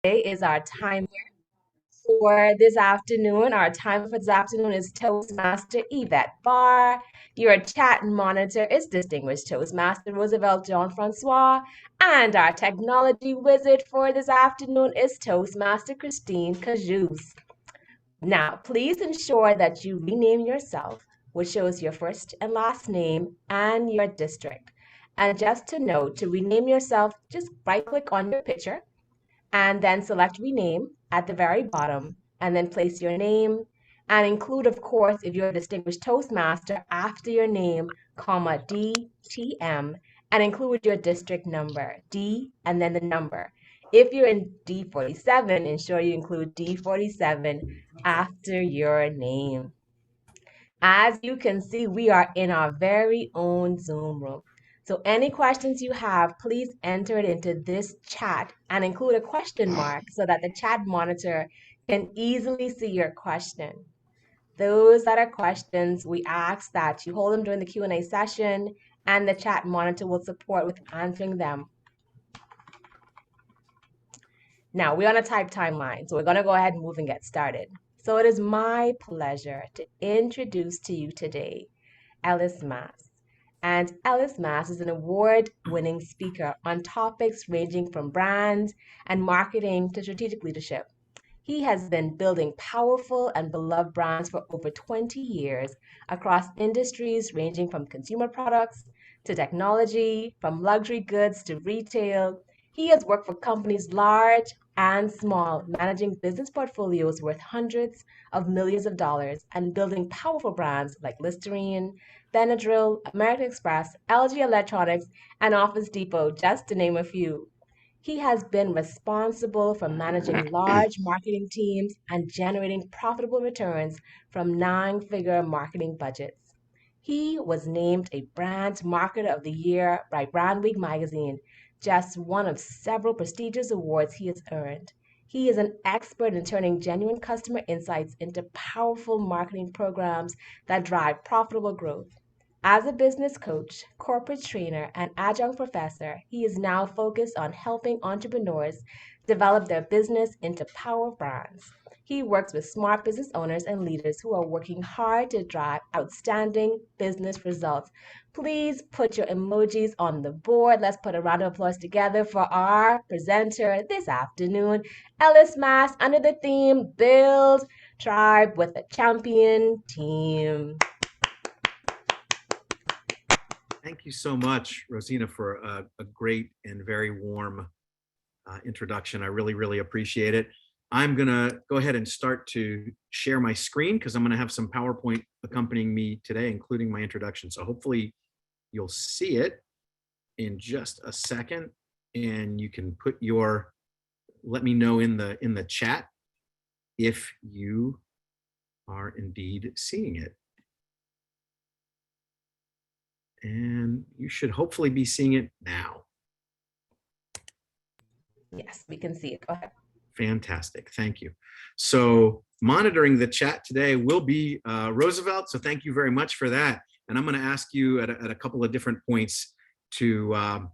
Today is our timer for this afternoon. Our timer for this afternoon is Toastmaster Yvette Barr. Your chat monitor is Distinguished Toastmaster Roosevelt John Francois. And our technology wizard for this afternoon is Toastmaster Christine Cajus. Now, please ensure that you rename yourself, which shows your first and last name and your district. And just to note, to rename yourself, just right click on your picture and then select rename at the very bottom and then place your name and include, of course, if you're a distinguished Toastmaster, after your name, comma, DTM, and include your district number, D and then the number. If you're in D47, ensure you include D47 after your name. As you can see, we are in our very own Zoom room. So any questions you have, please enter it into this chat and include a question mark so that the chat monitor can easily see your question. Those that are questions, we ask that you hold them during the Q&A session and the chat monitor will support with answering them. Now, we're on a type timeline, so we're going to go ahead and move and get started. So it is my pleasure to introduce to you today Ellis Mass. And Ellis Mass is an award-winning speaker on topics ranging from brand and marketing to strategic leadership. He has been building powerful and beloved brands for over 20 years across industries ranging from consumer products to technology, from luxury goods to retail. He has worked for companies large and small, managing business portfolios worth hundreds of millions of dollars and building powerful brands like Listerine, Benadryl, American Express, LG Electronics, and Office Depot, just to name a few. He has been responsible for managing large marketing teams and generating profitable returns from nine-figure marketing budgets. He was named a Brand Marketer of the Year by Brand Week magazine, just one of several prestigious awards he has earned. He is an expert in turning genuine customer insights into powerful marketing programs that drive profitable growth. As a business coach, corporate trainer, and adjunct professor, he is now focused on helping entrepreneurs develop their business into power brands. He works with smart business owners and leaders who are working hard to drive outstanding business results. Please put your emojis on the board. Let's put a round of applause together for our presenter this afternoon, Ellis Mass, under the theme Build Tribe with a Champion Team. Thank you so much, Rosina, for a great and very warm introduction. I really, really appreciate it. I'm going to go ahead and start to share my screen because I'm going to have some PowerPoint accompanying me today, including my introduction. So hopefully you'll see it in just a second, and you can put your, let me know in the chat if you are indeed seeing it. And you should hopefully be seeing it now. Yes, we can see it. Go ahead. Fantastic. Thank you. So monitoring the chat today will be Roosevelt. So thank you very much for that. And I'm going to ask you at a couple of different points to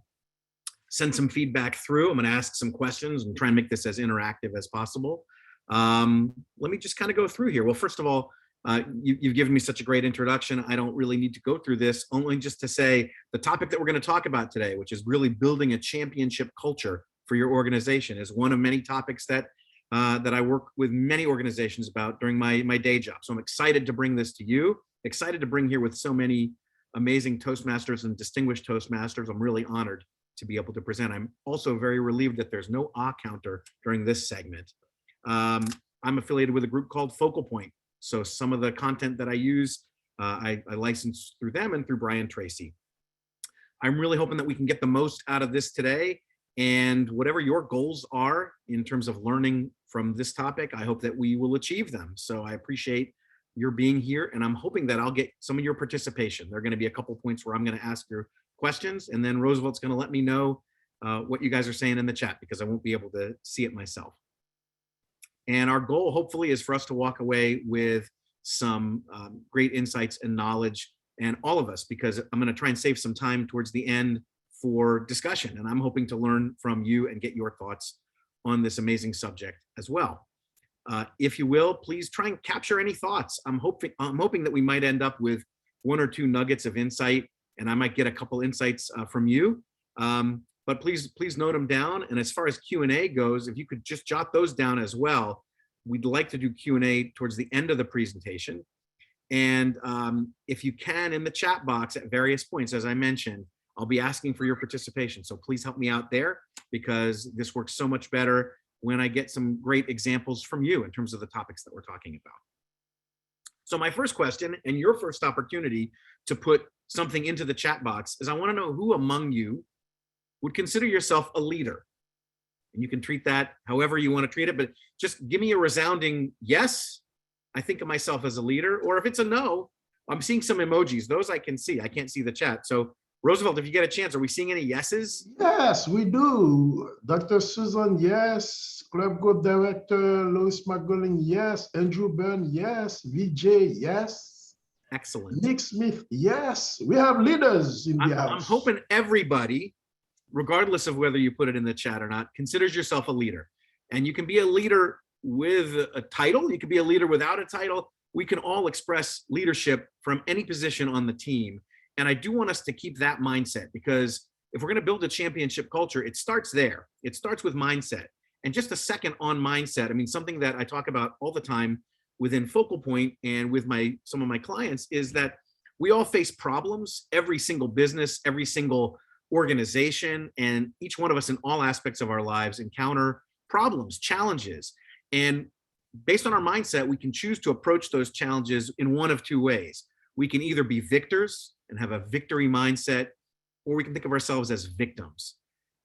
send some feedback through. I'm going to ask some questions and try and make this as interactive as possible. Let me just kind of go through here. Well, first of all, you've given me such a great introduction. I don't really need to go through this, only just to say the topic that we're going to talk about today, which is really building a championship culture for your organization, is one of many topics that I work with many organizations about during my day job. So I'm excited to bring this to you, excited to bring here with so many amazing Toastmasters and distinguished Toastmasters. I'm really honored to be able to present. I'm also very relieved that there's no counter during this segment. I'm affiliated with a group called Focal Point. So some of the content that I use, I license through them and through Brian Tracy. I'm really hoping that we can get the most out of this today, and whatever your goals are in terms of learning from this topic, I hope that we will achieve them. So I appreciate your being here, and I'm hoping that I'll get some of your participation. There are going to be a couple points where I'm going to ask your questions, and then Roosevelt's going to let me know what you guys are saying in the chat, because I won't be able to see it myself. And our goal, hopefully, is for us to walk away with some great insights and knowledge, and all of us, because I'm going to try and save some time towards the end for discussion. And I'm hoping to learn from you and get your thoughts on this amazing subject as well. If you will, please try and capture any thoughts. I'm hoping that we might end up with one or two nuggets of insight, and I might get a couple insights from you. But please note them down. And as far as Q&A goes, if you could just jot those down as well. We'd like to do Q&A towards the end of the presentation. And if you can, in the chat box at various points, as I mentioned, I'll be asking for your participation. So please help me out there, because this works so much better when I get some great examples from you in terms of the topics that we're talking about. So my first question, and your first opportunity to put something into the chat box, is I want to know who among you would consider yourself a leader. And you can treat that however you want to treat it, but just give me a resounding yes, I think of myself as a leader. Or if it's a no, I'm seeing some emojis. Those I can see. I can't see the chat. So Roosevelt, if you get a chance, are we seeing any yeses? Yes, we do. Dr. Susan, yes. Club Group Director Louis McGulling, yes. Andrew Byrne, yes. VJ, yes. Excellent. Nick Smith, yes. We have leaders in the house. I'm hoping everybody, regardless of whether you put it in the chat or not, considers yourself a leader. And you can be a leader with a title. You can be a leader without a title. We can all express leadership from any position on the team. And I do want us to keep that mindset, because if we're going to build a championship culture, it starts there. It starts with mindset. And just a second on mindset, I mean, something that I talk about all the time within Focal Point and with some of my clients is that we all face problems. Every single business, every single organization, and each one of us in all aspects of our lives encounter problems, challenges. And based on our mindset, we can choose to approach those challenges in one of two ways. We can either be victors and have a victory mindset, or we can think of ourselves as victims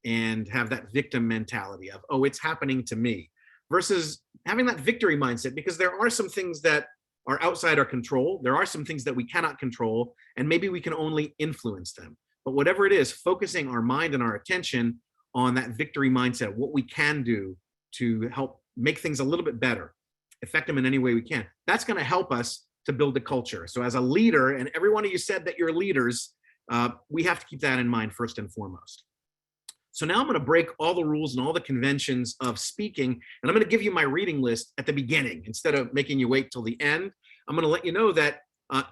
and have that victim mentality of, oh, it's happening to me, versus having that victory mindset, because there are some things that are outside our control. There are some things that we cannot control, and maybe we can only influence them. But whatever it is, focusing our mind and our attention on that victory mindset, what we can do to help make things a little bit better, affect them in any way we can, that's going to help us to build a culture. So as a leader, and every one of you said that you're leaders, we have to keep that in mind first and foremost. So now I'm going to break all the rules and all the conventions of speaking, and I'm going to give you my reading list at the beginning instead of making you wait till the end. I'm going to let you know that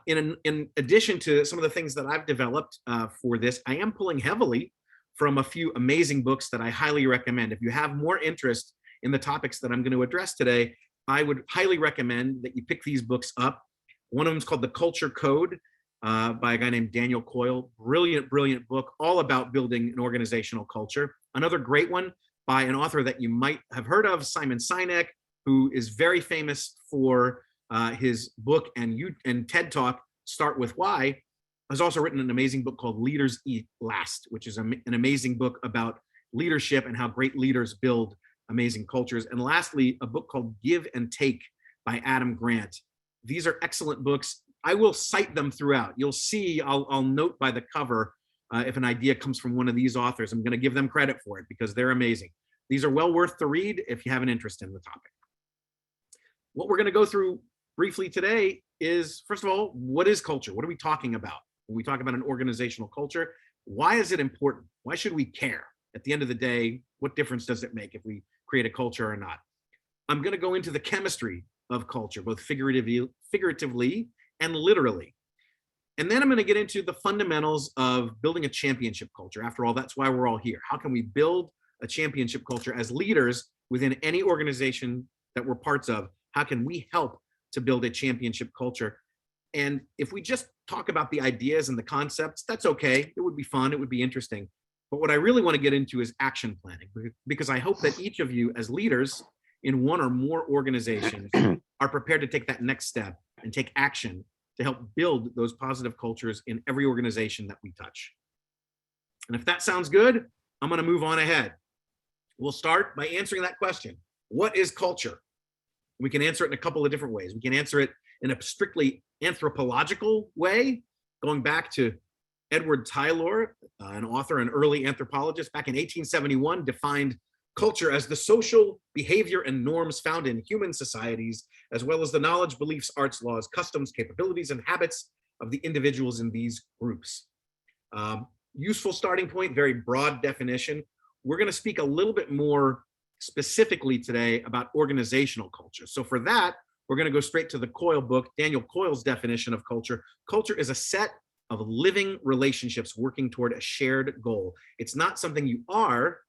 in addition to some of the things that I've developed for this, I am pulling heavily from a few amazing books that I highly recommend. If you have more interest in the topics that I'm going to address today, I would highly recommend that you pick these books up. One of them is called The Culture Code by a guy named Daniel Coyle. Brilliant, brilliant book, all about building an organizational culture. Another great one by an author that you might have heard of, Simon Sinek, who is very famous for his book and TED Talk, Start With Why, has also written an amazing book called Leaders Eat Last, which is an amazing book about leadership and how great leaders build amazing cultures. And lastly, a book called Give and Take by Adam Grant. These are excellent books. I will cite them throughout. You'll see, I'll note by the cover if an idea comes from one of these authors. I'm going to give them credit for it because they're amazing. These are well worth to read if you have an interest in the topic. What we're going to go through briefly today is, first of all, what is culture? What are we talking about when we talk about an organizational culture? Why is it important? Why should we care? At the end of the day, what difference does it make if we create a culture or not? I'm going to go into the chemistry of culture, both figuratively and literally. And then I'm going to get into the fundamentals of building a championship culture. After all, that's why we're all here. How can we build a championship culture as leaders within any organization that we're parts of? How can we help to build a championship culture? And if we just talk about the ideas and the concepts, that's okay. It would be fun. It would be interesting. But what I really want to get into is action planning, because I hope that each of you as leaders in one or more organizations are prepared to take that next step and take action to help build those positive cultures in every organization that we touch. And if that sounds good, I'm going to move on ahead. We'll start by answering that question. What is culture? We can answer it in a couple of different ways. We can answer it in a strictly anthropological way, going back to Edward Tylor, an author and early anthropologist, back in 1871, defined culture as the social behavior and norms found in human societies, as well as the knowledge, beliefs, arts, laws, customs, capabilities, and habits of the individuals in these groups. Useful starting point, very broad definition. We're going to speak a little bit more specifically today about organizational culture. So for that, we're going to go straight to the Coyle book, Daniel Coyle's definition of culture. Culture is a set of living relationships working toward a shared goal. It's not something you are,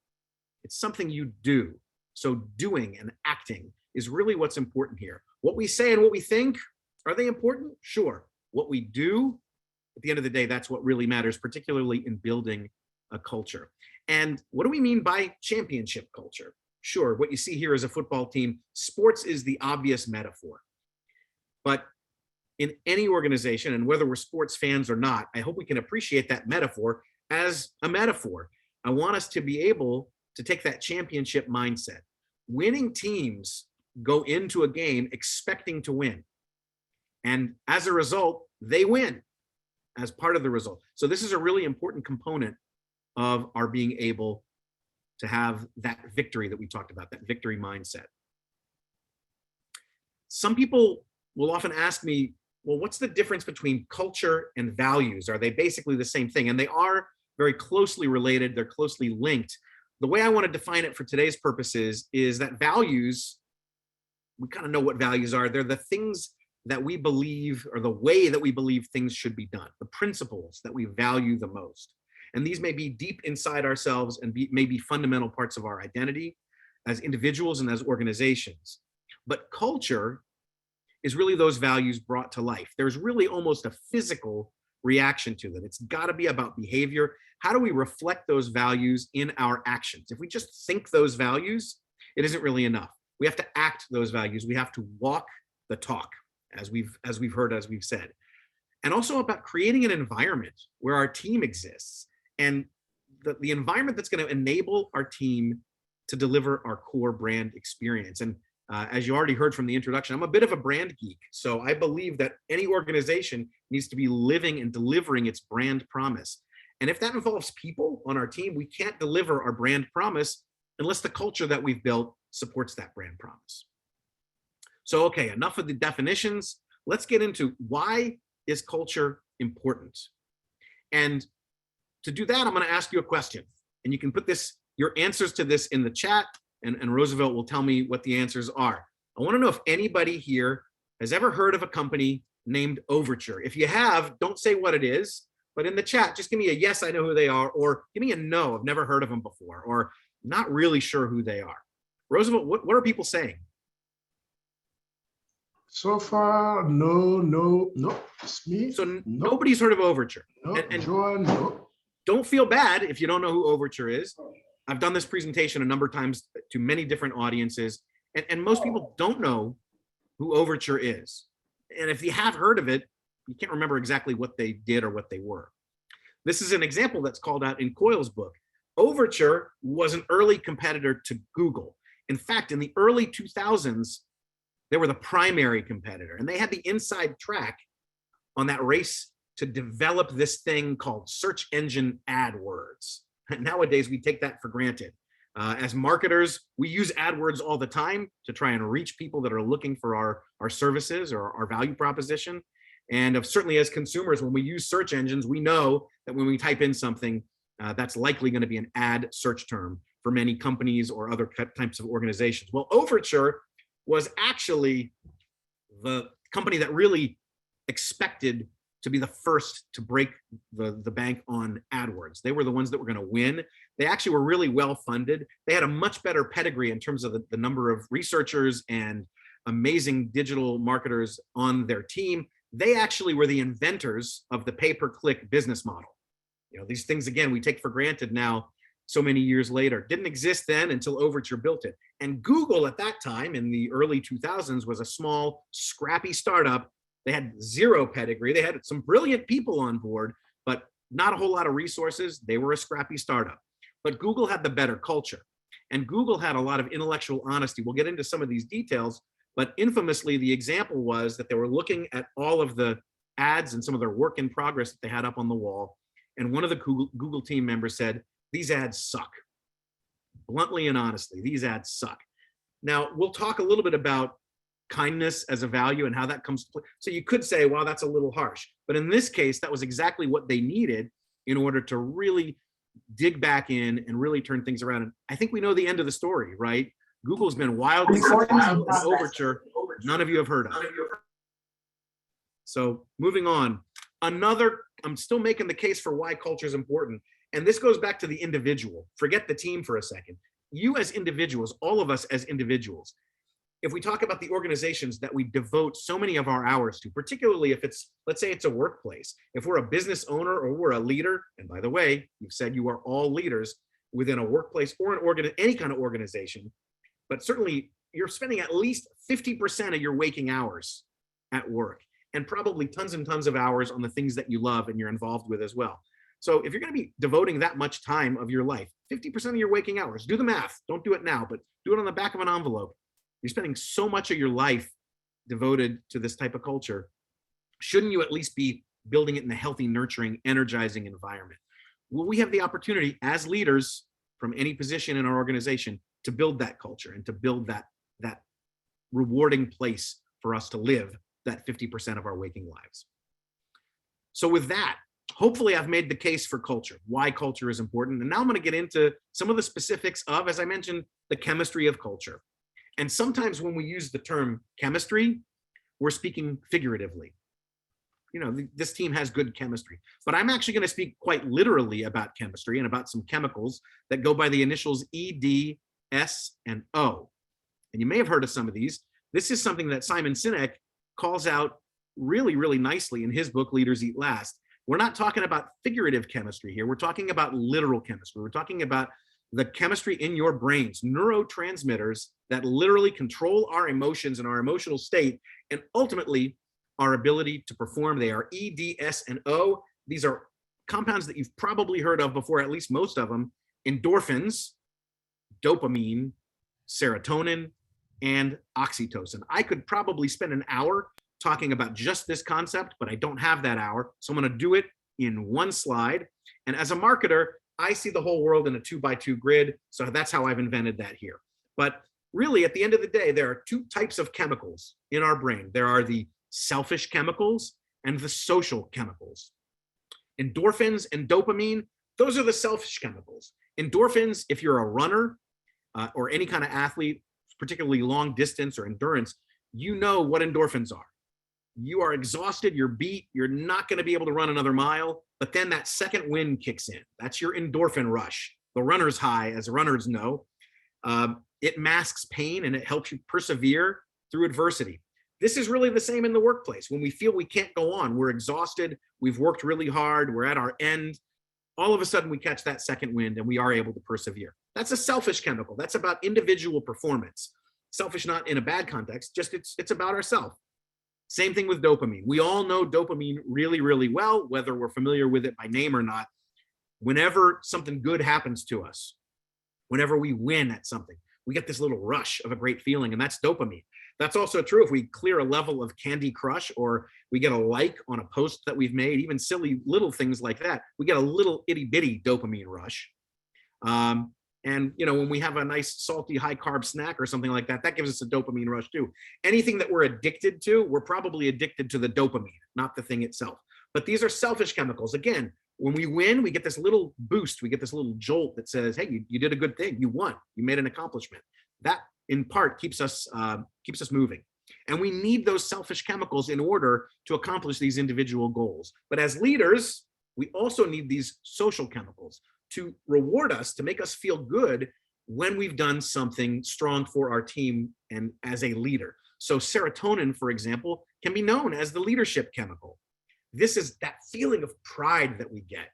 it's something you do. So doing and acting is really what's important here. What we say and what we think, are they important? Sure. What we do, at the end of the day, that's what really matters, particularly in building a culture. And what do we mean by championship culture? Sure, what you see here is a football team. Sports is the obvious metaphor. But in any organization, and whether we're sports fans or not, I hope we can appreciate that metaphor as a metaphor. I want us to be able to take that championship mindset. Winning teams go into a game expecting to win. And as a result, they win as part of the result. So this is a really important component of our being able to have that victory that we talked about, that victory mindset. Some people will often ask me, well, what's the difference between culture and values? Are they basically the same thing? And they are very closely related. They're closely linked. The way I want to define it for today's purposes is that values, we kind of know what values are. They're the things that we believe, or the way that we believe things should be done, the principles that we value the most. And these may be deep inside ourselves and may be fundamental parts of our identity as individuals and as organizations. But culture is really those values brought to life. There's really almost a physical reaction to them. It's got to be about behavior. How do we reflect those values in our actions? If we just think those values, it isn't really enough. We have to act those values. We have to walk the talk, as we've heard, as we've said. And also about creating an environment where our team exists, and the environment that's going to enable our team to deliver our core brand experience. And as you already heard from the introduction, I'm a bit of a brand geek. So I believe that any organization needs to be living and delivering its brand promise. And if that involves people on our team, we can't deliver our brand promise unless the culture that we've built supports that brand promise. So, okay, enough of the definitions. Let's get into why is culture important? And to do that, I'm going to ask you a question, and you can put your answers to this in the chat, and Roosevelt will tell me what the answers are. I want to know if anybody here has ever heard of a company named Overture. If you have, don't say what it is, but in the chat, just give me a yes, I know who they are, or give me a no, I've never heard of them before, or not really sure who they are. Roosevelt, what are people saying? So far, no, it's me. So no. Nobody's heard of Overture. No, and Joan, no. Don't feel bad if you don't know who Overture is. I've done this presentation a number of times to many different audiences, and most people don't know who Overture is. And if you have heard of it, you can't remember exactly what they did or what they were. This is an example that's called out in Coyle's book. Overture was an early competitor to Google. In fact, in the early 2000s, they were the primary competitor, and they had the inside track on that race to develop this thing called search engine AdWords. Nowadays, we take that for granted. As marketers, we use AdWords all the time to try and reach people that are looking for our services or our value proposition. And certainly as consumers, when we use search engines, we know that when we type in something, that's likely going to be an ad search term for many companies or other types of organizations. Well, Overture was actually the company that really expected to be the first to break the bank on AdWords. They were the ones that were going to win. They actually were really well funded. They had a much better pedigree in terms of the number of researchers and amazing digital marketers on their team. They actually were the inventors of the pay-per-click business model. You know, these things, again, we take for granted now so many years later. Didn't exist then until Overture built it. And Google at that time in the early 2000s was a small, scrappy startup. They had zero pedigree. They had some brilliant people on board, but not a whole lot of resources. They were a scrappy startup. But Google had the better culture. And Google had a lot of intellectual honesty. We'll get into some of these details, but infamously, the example was that they were looking at all of the ads and some of their work in progress that they had up on the wall. And one of the Google team members said, "These ads suck." Bluntly and honestly, these ads suck. Now, we'll talk a little bit about kindness as a value and how that comes to play. So you could say, well, that's a little harsh. But in this case, that was exactly what they needed in order to really dig back in and really turn things around. And I think we know the end of the story, right? Google's been wildly successful in Overture. None of you have heard of. So moving on, I'm still making the case for why culture is important. And this goes back to the individual. Forget the team for a second. You as individuals, all of us as individuals, if we talk about the organizations that we devote so many of our hours to, particularly if it's, let's say it's a workplace, if we're a business owner or we're a leader, and by the way, you've said you are all leaders within a workplace or any kind of organization, but certainly you're spending at least 50% of your waking hours at work, and probably tons and tons of hours on the things that you love and you're involved with as well. So if you're going to be devoting that much time of your life, 50% of your waking hours, do the math, don't do it now, but do it on the back of an envelope. You're spending so much of your life devoted to this type of culture. Shouldn't you at least be building it in a healthy, nurturing, energizing environment? Well, we have the opportunity as leaders from any position in our organization to build that culture and to build that rewarding place for us to live that 50% of our waking lives. So with that, hopefully I've made the case for culture, why culture is important. And now I'm going to get into some of the specifics of, as I mentioned, the chemistry of culture. And sometimes when we use the term chemistry, we're speaking figuratively. You know, this team has good chemistry, but I'm actually going to speak quite literally about chemistry and about some chemicals that go by the initials E, D, S, and O. And you may have heard of some of these. This is something that Simon Sinek calls out really, really nicely in his book, Leaders Eat Last. We're not talking about figurative chemistry here. We're talking about literal chemistry. We're talking about the chemistry in your brains, neurotransmitters that literally control our emotions and our emotional state, and ultimately our ability to perform. They are E, D, S, and O. These are compounds that you've probably heard of before, at least most of them: endorphins, dopamine, serotonin, and oxytocin. I could probably spend an hour talking about just this concept, but I don't have that hour. So I'm going to do it in one slide. And as a marketer, I see the whole world in a 2x2 grid. So that's how I've invented that here. But really, at the end of the day, there are two types of chemicals in our brain. There are the selfish chemicals and the social chemicals. Endorphins and dopamine, those are the selfish chemicals. Endorphins, if you're a runner or any kind of athlete, particularly long distance or endurance, you know what endorphins are. You are exhausted, you're beat, you're not going to be able to run another mile, but then that second wind kicks in. That's your endorphin rush, the runner's high, as runners know. It masks pain and it helps you persevere through adversity. This is really the same in the workplace. When we feel we can't go on, we're exhausted, we've worked really hard, we're at our end, all of a sudden we catch that second wind and we are able to persevere. That's a selfish chemical. That's about individual performance. Selfish not in a bad context, just it's about ourselves. Same thing with dopamine. We all know dopamine really, really well, whether we're familiar with it by name or not. Whenever something good happens to us, whenever we win at something, we get this little rush of a great feeling, and that's dopamine. That's also true if we clear a level of Candy Crush or we get a like on a post that we've made, even silly little things like that. We get a little itty bitty dopamine rush. And you know, when we have a nice salty high carb snack or something like that, that gives us a dopamine rush too. Anything that we're addicted to, we're probably addicted to the dopamine, not the thing itself. But these are selfish chemicals. Again, when we win, we get this little boost, we get this little jolt that says, hey, you did a good thing, you won, you made an accomplishment. That in part keeps us moving. And we need those selfish chemicals in order to accomplish these individual goals. But as leaders, we also need these social chemicals to reward us, to make us feel good when we've done something strong for our team and as a leader. So serotonin, for example, can be known as the leadership chemical. This is that feeling of pride that we get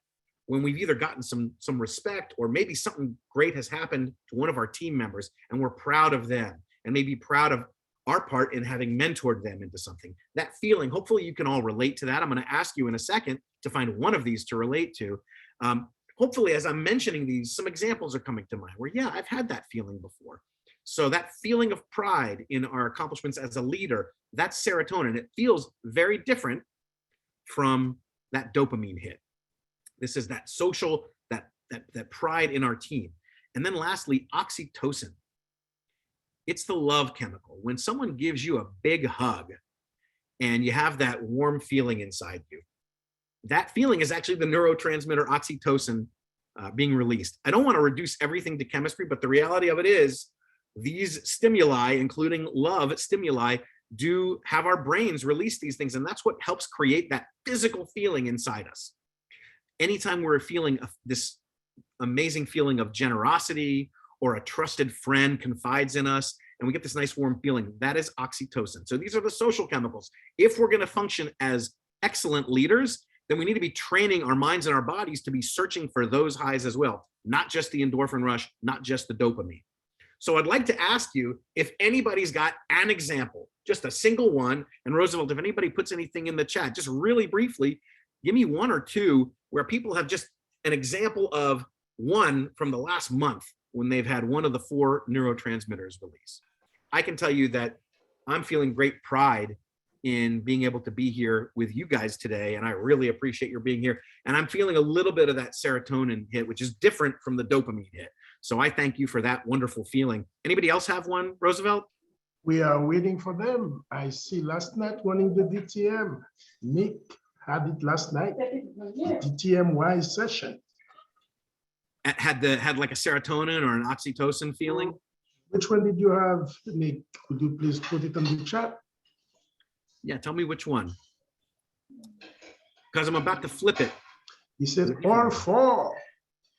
when we've either gotten some respect or maybe something great has happened to one of our team members and we're proud of them and maybe proud of our part in having mentored them into something. That feeling, hopefully you can all relate to that. I'm going to ask you in a second to find one of these to relate to. Hopefully, as I'm mentioning these, some examples are coming to mind where, yeah, I've had that feeling before. So that feeling of pride in our accomplishments as a leader, that's serotonin. It feels very different from that dopamine hit. This is that social, that pride in our team. And then lastly, oxytocin. It's the love chemical. When someone gives you a big hug and you have that warm feeling inside you, that feeling is actually the neurotransmitter oxytocin being released. I don't want to reduce everything to chemistry, but the reality of it is these stimuli, including love stimuli, do have our brains release these things. And that's what helps create that physical feeling inside us. Anytime we're feeling this amazing feeling of generosity, or a trusted friend confides in us, and we get this nice warm feeling, that is oxytocin. So these are the social chemicals. If we're going to function as excellent leaders, then we need to be training our minds and our bodies to be searching for those highs as well, not just the endorphin rush, not just the dopamine. So I'd like to ask you if anybody's got an example, just a single one. And Roosevelt, if anybody puts anything in the chat, just really briefly, give me one or two where people have just an example of one from the last month when they've had one of the 4 neurotransmitters release. I can tell you that I'm feeling great pride in being able to be here with you guys today, and I really appreciate your being here. And I'm feeling a little bit of that serotonin hit, which is different from the dopamine hit. So I thank you for that wonderful feeling. Anybody else have one, Roosevelt? We are waiting for them. I see last night running the DTM. Nick had it last night, the DTM-Y session. Had like a serotonin or an oxytocin feeling? Which one did you have, Nick? Could you please put it on the chat? Yeah, tell me which one. Because I'm about to flip it. He said all 4.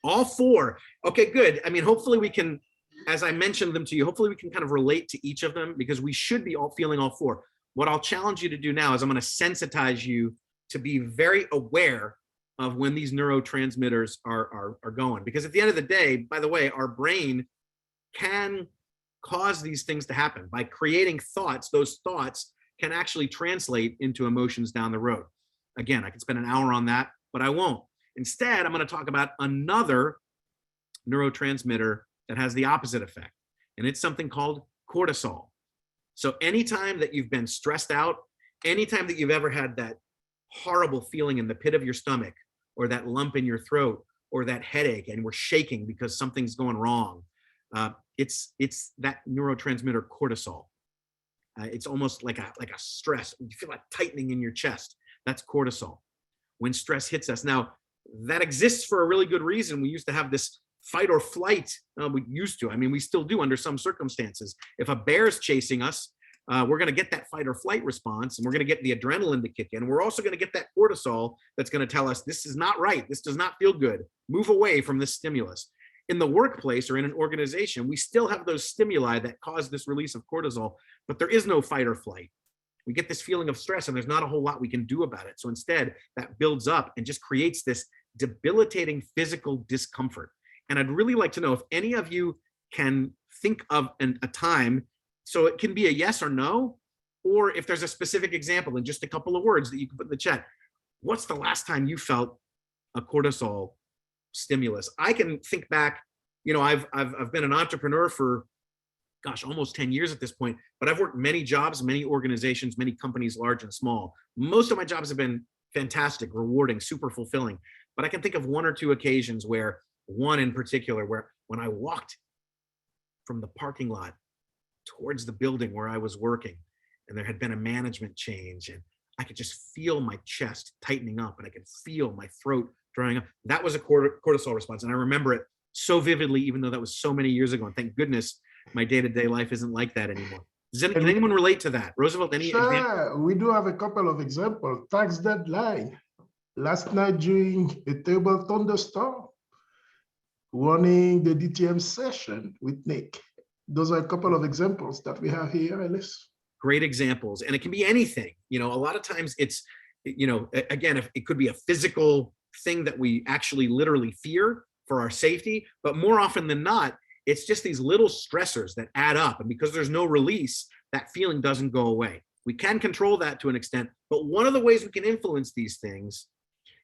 All 4. Okay, good. I mean, hopefully we can, as I mentioned them to you, hopefully we can kind of relate to each of them, because we should be all feeling all 4. What I'll challenge you to do now is I'm going to sensitize you to be very aware of when these neurotransmitters are going. Because at the end of the day, by the way, our brain can cause these things to happen by creating thoughts. Those thoughts can actually translate into emotions down the road. Again, I could spend an hour on that, but I won't. Instead, I'm going to talk about another neurotransmitter that has the opposite effect, and it's something called cortisol. So anytime that you've been stressed out, anytime that you've ever had that horrible feeling in the pit of your stomach, or that lump in your throat, or that headache, and we're shaking because something's going wrong, it's that neurotransmitter cortisol. It's almost like a stress. You feel like tightening in your chest. That's cortisol. When stress hits us. Now, that exists for a really good reason. We used to have this fight or flight. We used to. I mean, we still do under some circumstances. If a bear's chasing us, we're going to get that fight or flight response, and we're going to get the adrenaline to kick in. We're also going to get that cortisol that's going to tell us this is not right. This does not feel good. Move away from this stimulus. In the workplace or in an organization, we still have those stimuli that cause this release of cortisol, but there is no fight or flight. We get this feeling of stress, and there's not a whole lot we can do about it. So instead, that builds up and just creates this debilitating physical discomfort. And I'd really like to know if any of you can think of a time, so it can be a yes or no, or if there's a specific example in just a couple of words that you can put in the chat. What's the last time you felt a cortisol stimulus? I can think back, you know, I've been an entrepreneur for, gosh, almost 10 years at this point, but I've worked many jobs, many organizations, many companies, large and small. Most of my jobs have been fantastic, rewarding, super fulfilling. But I can think of one or two occasions where, one in particular, where when I walked from the parking lot towards the building where I was working, and there had been a management change, and I could just feel my chest tightening up, and I could feel my throat drying up. That was a cortisol response. And I remember it so vividly, even though that was so many years ago. And thank goodness my day-to-day life isn't like that anymore. Can anyone relate to that? Roosevelt, any example? We do have a couple of examples. Tax deadline. Last night during a terrible thunderstorm, running the DTM session with Nick. Those are a couple of examples that we have here, Ellis. Great examples. And it can be anything. You know, a lot of times it's, you know, again, if it could be a physical thing that we actually literally fear for our safety, but more often than not, it's just these little stressors that add up. And because there's no release, that feeling doesn't go away. We can control that to an extent, but one of the ways we can influence these things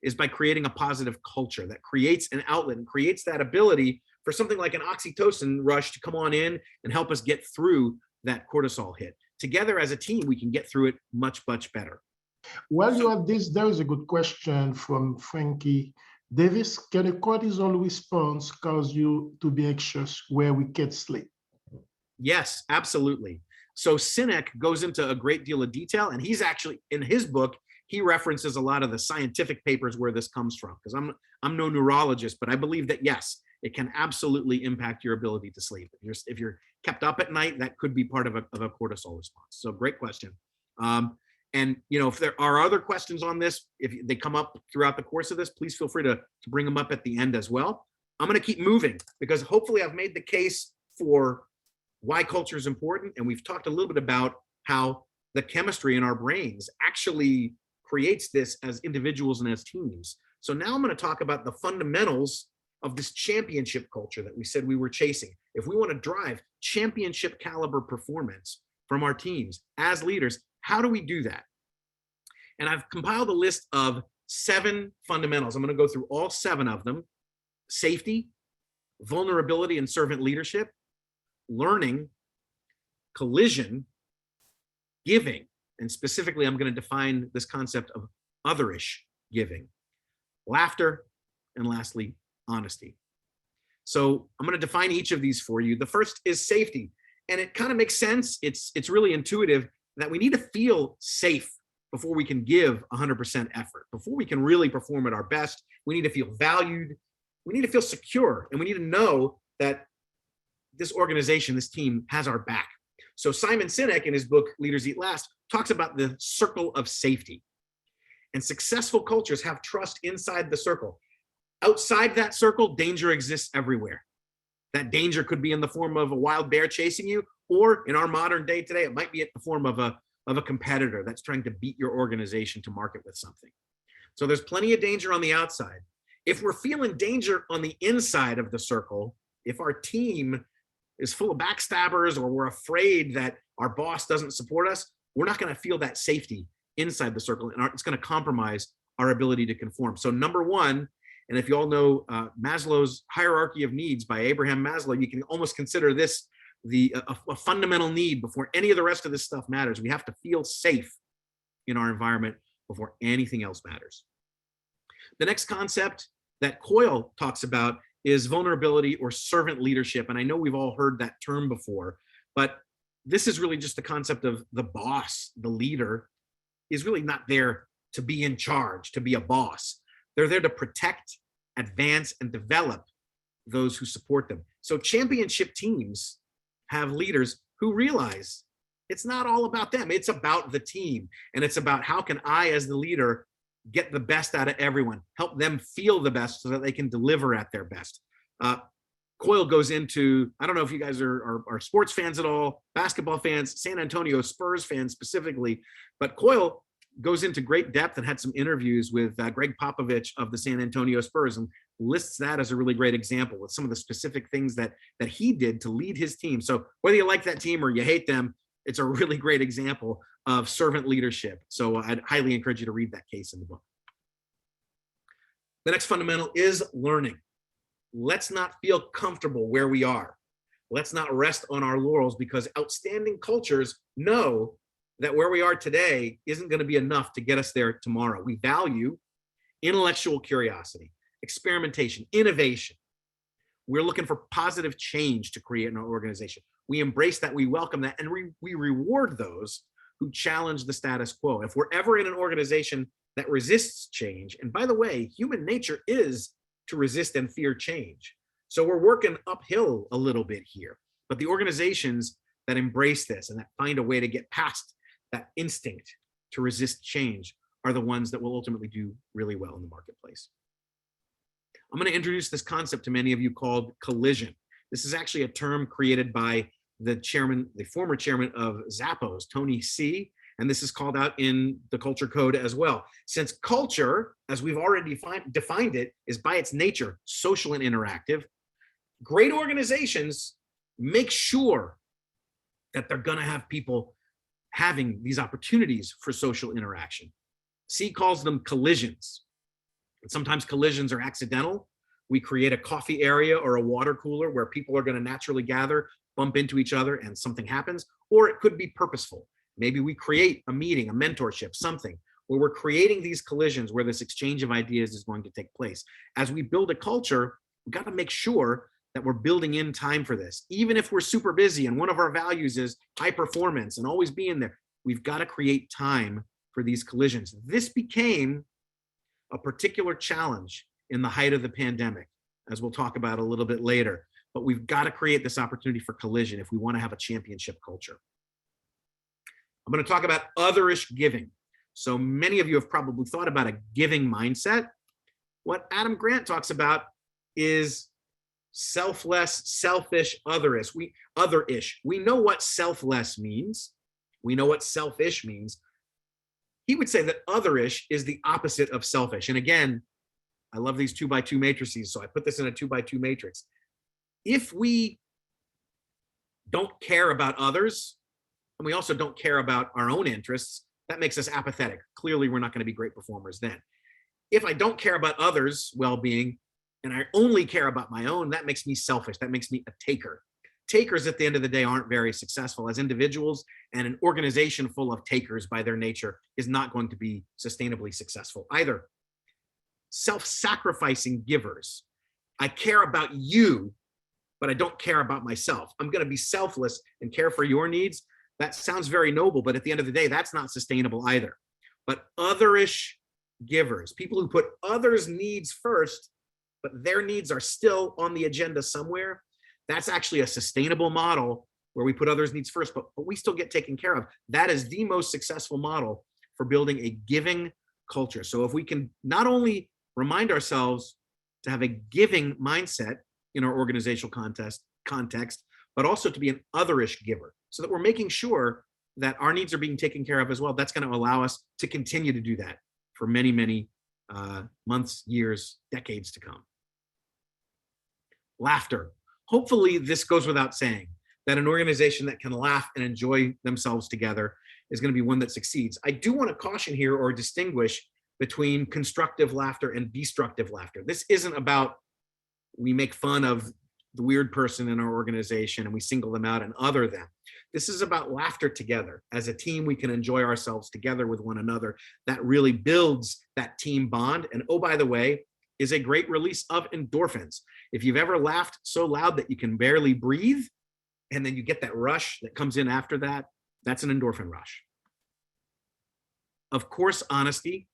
is by creating a positive culture that creates an outlet and creates that ability for something like an oxytocin rush to come on in and help us get through that cortisol hit. Together as a team, we can get through it much, much better. While you're at this, there is a good question from Frankie Davis. Can a cortisol response cause you to be anxious where we can't sleep? Yes, absolutely. So Sinek goes into a great deal of detail, and he's actually, in his book, he references a lot of the scientific papers where this comes from, because I'm no neurologist, but I believe that yes, it can absolutely impact your ability to sleep. If you're kept up at night, that could be part of a cortisol response. So great question. And if there are other questions on this, if they come up throughout the course of this, please feel free to bring them up at the end as well. I'm going to keep moving because hopefully I've made the case for why culture is important. And we've talked a little bit about how the chemistry in our brains actually creates this as individuals and as teams. So now I'm going to talk about the fundamentals of this championship culture that we said we were chasing. If we want to drive championship caliber performance from our teams as leaders, how do we do that? And I've compiled a list of 7 fundamentals. I'm going to go through all 7 of them: safety, vulnerability and servant leadership, learning, collision, giving. And specifically, I'm going to define this concept of Otherish giving, laughter, and lastly, honesty. So I'm going to define each of these for you. The first is safety. And it kind of makes sense. It's really intuitive that we need to feel safe before we can give 100% effort. Before we can really perform at our best, we need to feel valued. We need to feel secure. And we need to know that this organization, this team has our back. So Simon Sinek, in his book, Leaders Eat Last, talks about the circle of safety. And successful cultures have trust inside the circle. Outside that circle, danger exists everywhere. That danger could be in the form of a wild bear chasing you, or in our modern day today, it might be in the form of a competitor that's trying to beat your organization to market with something. So there's plenty of danger on the outside. If we're feeling danger on the inside of the circle, if our team is full of backstabbers or we're afraid that our boss doesn't support us, we're not going to feel that safety inside the circle, and it's going to compromise our ability to conform. So number 1, and if you all know Maslow's hierarchy of needs by Abraham Maslow, you can almost consider this a fundamental need before any of the rest of this stuff matters. We have to feel safe in our environment before anything else matters. The next concept that Coyle talks about is vulnerability or servant leadership. And I know we've all heard that term before, but this is really just the concept of the boss, the leader, is really not there to be in charge, to be a boss. They're there to protect, advance, and develop those who support them. So championship teams have leaders who realize it's not all about them. It's about the team. And it's about how can I, as the leader, get the best out of everyone, help them feel the best so that they can deliver at their best. Coyle goes into, I don't know if you guys are sports fans at all, basketball fans, San Antonio Spurs fans specifically, but Coyle goes into great depth and had some interviews with Greg Popovich of the San Antonio Spurs and lists that as a really great example with some of the specific things that he did to lead his team. So whether you like that team or you hate them, it's a really great example of servant leadership. So I'd highly encourage you to read that case in the book. The next fundamental is learning. Let's not feel comfortable where we are. Let's not rest on our laurels, because outstanding cultures know that where we are today isn't going to be enough to get us there tomorrow. We value intellectual curiosity, experimentation, innovation. We're looking for positive change to create in our organization. We embrace that, we welcome that, and we reward those who challenge the status quo. If we're ever in an organization that resists change, and by the way, human nature is to resist and fear change. So we're working uphill a little bit here, but the organizations that embrace this and that find a way to get past that instinct to resist change are the ones that will ultimately do really well in the marketplace. I'm going to introduce this concept to many of you called collision. This is actually a term created by the former chairman of Zappos, Tony C., and this is called out in the culture code as well. Since culture, as we've already defined it, is by its nature social and interactive, great organizations make sure that they're going to have people having these opportunities for social interaction. C calls them collisions. And sometimes collisions are accidental. We create a coffee area or a water cooler where people are going to naturally gather, bump into each other, and something happens. Or it could be purposeful. Maybe we create a meeting, a mentorship, something where we're creating these collisions where this exchange of ideas is going to take place. As we build a culture, we've got to make sure that we're building in time for this. Even if we're super busy and one of our values is high performance and always being there, we've got to create time for these collisions. This became a particular challenge in the height of the pandemic. as we'll talk about a little bit later. But we've got to create this opportunity for collision if we want to have a championship culture. I'm going to talk about otherish giving. So many of you have probably thought about a giving mindset. What Adam Grant talks about is selfless, selfish, otherish. We know what selfless means. We know what selfish means. He would say that otherish is the opposite of selfish. And again, I love these 2x2 matrices, so I put this in a 2x2 matrix. If we don't care about others, and we also don't care about our own interests, that makes us apathetic. Clearly, we're not going to be great performers then. If I don't care about others' well-being, and I only care about my own, that makes me selfish. That makes me a taker. Takers at the end of the day aren't very successful as individuals, and an organization full of takers by their nature is not going to be sustainably successful either. Self-sacrificing givers. I care about you, but I don't care about myself. I'm going to be selfless and care for your needs. That sounds very noble, but at the end of the day, that's not sustainable either. But otherish givers, people who put others' needs first, but their needs are still on the agenda somewhere, that's actually a sustainable model where we put others' needs first, but we still get taken care of. That is the most successful model for building a giving culture. So if we can not only remind ourselves to have a giving mindset in our organizational context, but also to be an otherish giver, so that we're making sure that our needs are being taken care of as well. That's going to allow us to continue to do that for many, many months, years, decades to come. Laughter. Hopefully this goes without saying that an organization that can laugh and enjoy themselves together is going to be one that succeeds. I do want to caution here or distinguish between constructive laughter and destructive laughter. This isn't about we make fun of the weird person in our organization and we single them out and other them. This is about laughter together. As a team, we can enjoy ourselves together with one another. That really builds that team bond. And oh, by the way, is a great release of endorphins. If you've ever laughed so loud that you can barely breathe, and then you get that rush that comes in after that, that's an endorphin rush. Of course, honesty.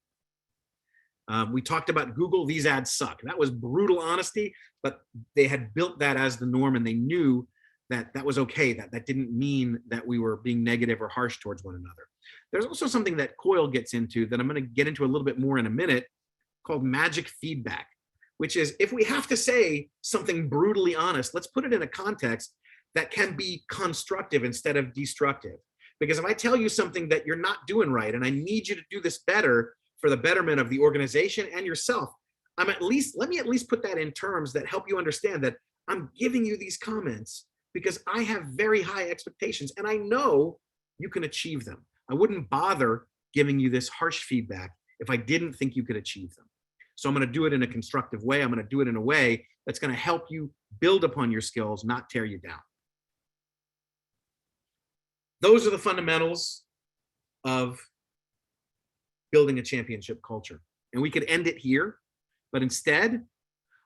We talked about Google, these ads suck. That was brutal honesty, but they had built that as the norm and they knew that that was okay, that didn't mean that we were being negative or harsh towards one another. There's also something that Coyle gets into that I'm going to get into a little bit more in a minute called magic feedback, which is if we have to say something brutally honest, let's put it in a context that can be constructive instead of destructive. Because if I tell you something that you're not doing right and I need you to do this better for the betterment of the organization and yourself, let me at least put that in terms that help you understand that I'm giving you these comments because I have very high expectations and I know you can achieve them. I wouldn't bother giving you this harsh feedback if I didn't think you could achieve them. So I'm going to do it in a constructive way. I'm going to do it in a way that's going to help you build upon your skills, not tear you down. Those are the fundamentals of building a championship culture. And we could end it here, but instead,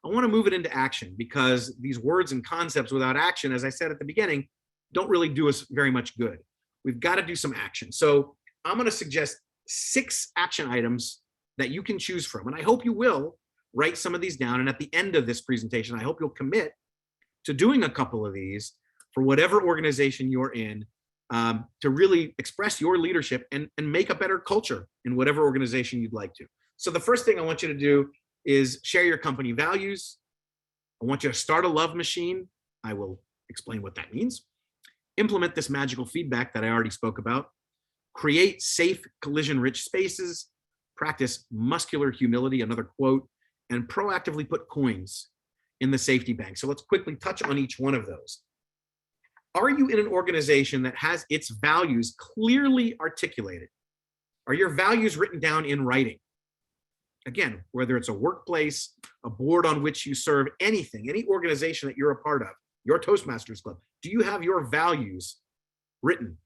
I want to move it into action because these words and concepts without action, as I said at the beginning, don't really do us very much good. We've got to do some action. So I'm going to suggest 6 action items that you can choose from. And I hope you will write some of these down. And at the end of this presentation, I hope you'll commit to doing a couple of these for whatever organization you're in, to really express your leadership and make a better culture in whatever organization you'd like to. So the first thing I want you to do is share your company values. I want you to start a love machine. I will explain what that means. Implement this magical feedback that I already spoke about. Create safe, collision-rich spaces. Practice muscular humility, another quote, and proactively put coins in the safety bank. So let's quickly touch on each one of those. Are you in an organization that has its values clearly articulated? Are your values written down in writing? Again, whether it's a workplace, a board on which you serve, anything, any organization that you're a part of, your Toastmasters club, do you have your values written?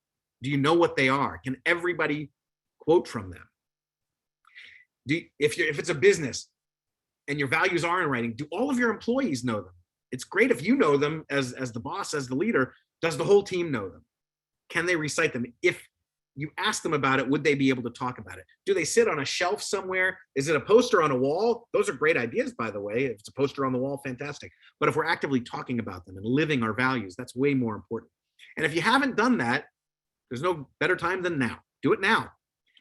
Do you know what they are? Can everybody quote from them? If it's a business and your values are in writing, do all of your employees know them? It's great if you know them as the boss, as the leader. Does the whole team know them? Can they recite them? If you ask them about it, would they be able to talk about it? Do they sit on a shelf somewhere? Is it a poster on a wall? Those are great ideas, by the way. If it's a poster on the wall, fantastic. But if we're actively talking about them and living our values, that's way more important. And if you haven't done that, there's no better time than now. Do it now.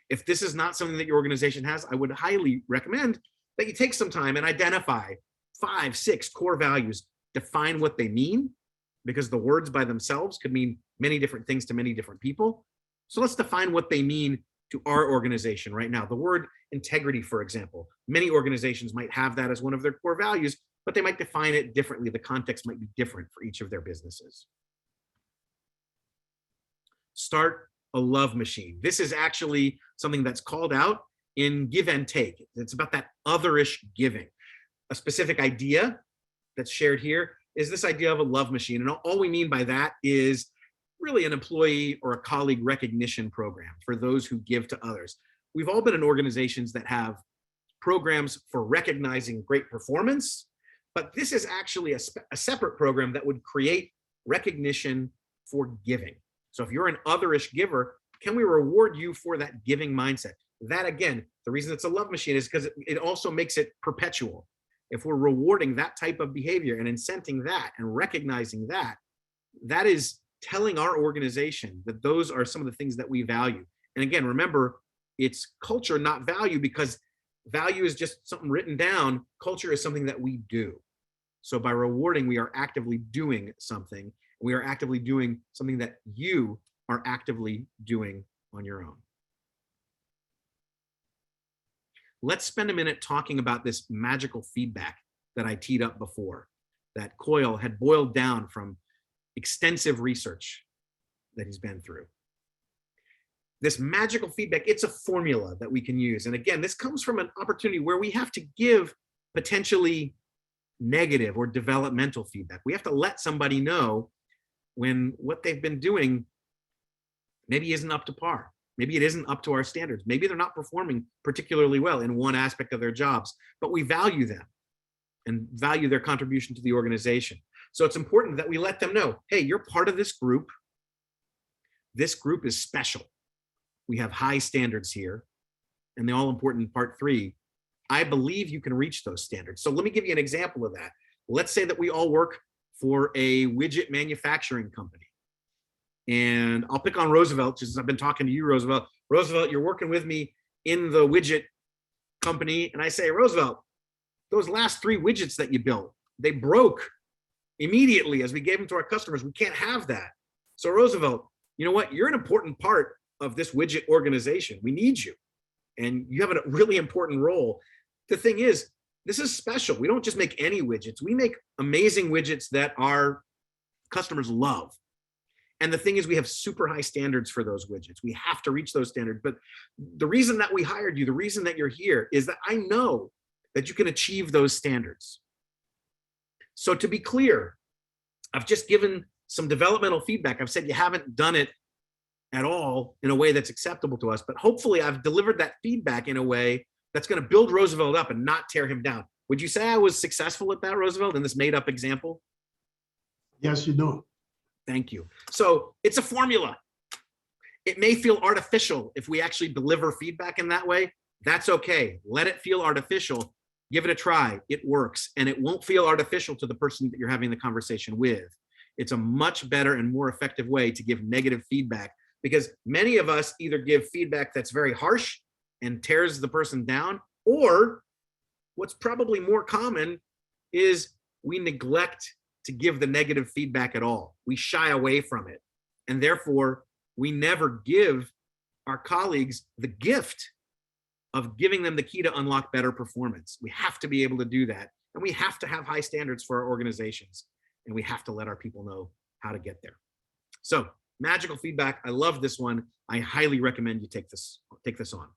If this is not something that your organization has, I would highly recommend that you take some time and identify 5, 6 core values, define what they mean, because the words by themselves could mean many different things to many different people. So let's define what they mean to our organization right now. The word integrity, for example, many organizations might have that as one of their core values, but they might define it differently. The context might be different for each of their businesses. Start a love machine. This is actually something that's called out in Give and Take. It's about that otherish giving. A specific idea that's shared here is this idea of a love machine. And all we mean by that is really an employee or a colleague recognition program for those who give to others. We've all been in organizations that have programs for recognizing great performance, but this is actually a separate program that would create recognition for giving. So if you're an otherish giver, can we reward you for that giving mindset? That, again, the reason it's a love machine is because it also makes it perpetual. If we're rewarding that type of behavior and incenting that and recognizing that, that is telling our organization that those are some of the things that we value. And again, remember, it's culture, not value, because value is just something written down. Culture is something that we do. So by rewarding, we are actively doing something. We are actively doing something that you are actively doing on your own. Let's spend a minute talking about this magical feedback that I teed up before, that Coyle had boiled down from extensive research that he's been through. This magical feedback, it's a formula that we can use. And again, this comes from an opportunity where we have to give potentially negative or developmental feedback. We have to let somebody know when what they've been doing maybe isn't up to par. Maybe it isn't up to our standards. Maybe they're not performing particularly well in one aspect of their jobs, but we value them and value their contribution to the organization. So it's important that we let them know, hey, you're part of this group. This group is special. We have high standards here. And the all-important part 3, I believe you can reach those standards. So let me give you an example of that. Let's say that we all work for a widget manufacturing company. And I'll pick on Roosevelt, just as I've been talking to you, Roosevelt. Roosevelt, you're working with me in the widget company. And I say, Roosevelt, those last 3 widgets that you built, they broke immediately as we gave them to our customers. We can't have that. So Roosevelt, you know what? You're an important part of this widget organization. We need you. And you have a really important role. The thing is, this is special. We don't just make any widgets. We make amazing widgets that our customers love. And the thing is, we have super high standards for those widgets. We have to reach those standards. But the reason that we hired you, the reason that you're here, is that I know that you can achieve those standards. So to be clear, I've just given some developmental feedback. I've said you haven't done it at all in a way that's acceptable to us, but hopefully I've delivered that feedback in a way that's going to build Roosevelt up and not tear him down. Would you say I was successful at that, Roosevelt, in this made-up example? Yes, you do. Thank you. So it's a formula. It may feel artificial if we actually deliver feedback in that way. That's okay. Let it feel artificial. Give it a try. It works. And it won't feel artificial to the person that you're having the conversation with. It's a much better and more effective way to give negative feedback, because many of us either give feedback that's very harsh and tears the person down, or what's probably more common is we neglect to give the negative feedback at all. We shy away from it. And therefore, we never give our colleagues the gift of giving them the key to unlock better performance. We have to be able to do that. And we have to have high standards for our organizations. And we have to let our people know how to get there. So magical feedback. I love this one. I highly recommend you take this on.